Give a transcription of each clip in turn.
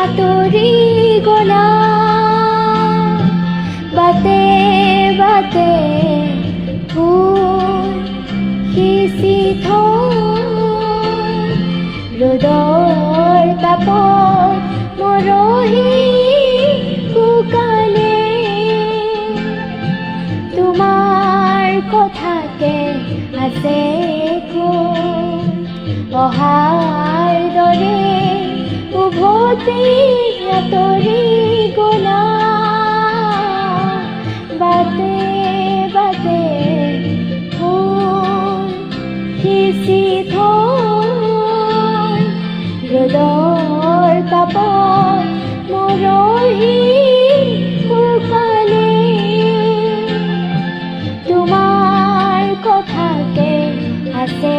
আঁতৰি গলা বাটে বাটে ফুল সিঁচি থৈ ৰ'দৰ তাপত মৰহি শুকালে তোমাৰ কথাকে আছে অহাৰ দৰে উভতি আঁতৰি গলা বাটে বাটে ফুল সিঁচি থৈ ৰ'দৰ তাপত মৰহি শুকালে তোমাৰ কথাকে আছে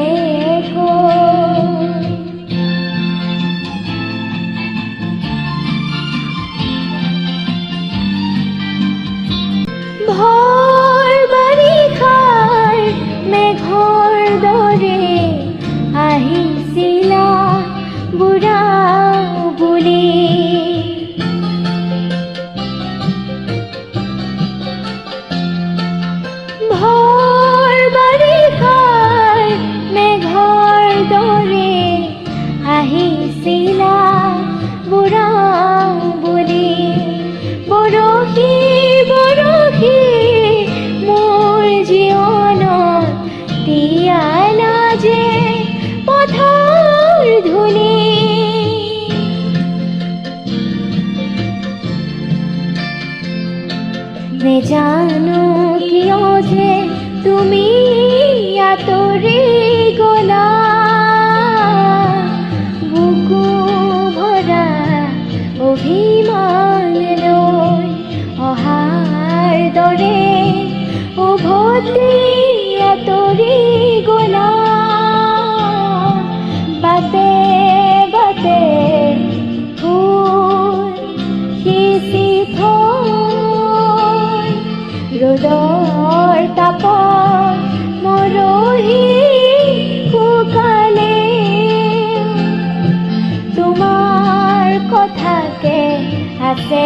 ভৰ বাৰিষাৰ মেঘৰ দৰে আহিছিলা বুঢ়া বুলি ভৰ বাৰিষাৰ মেঘৰ দৰে আহিছিলা বুঢ়া বুলি বৰশী বৰশী মোৰ জীৱনত তিয়ালা যে পথৰ ধূলি নেজানো কিয় যে তুমি আঁতৰি গলা বুকু ভৰা অভিমান লৈ অহাৰ দৰে উভতি আঁতৰি গলা বাটে বাটে ফুল সিঁচি থৈ ৰ'দৰ তাপত মৰহি শুকালে তোমাৰ কথাকে আছে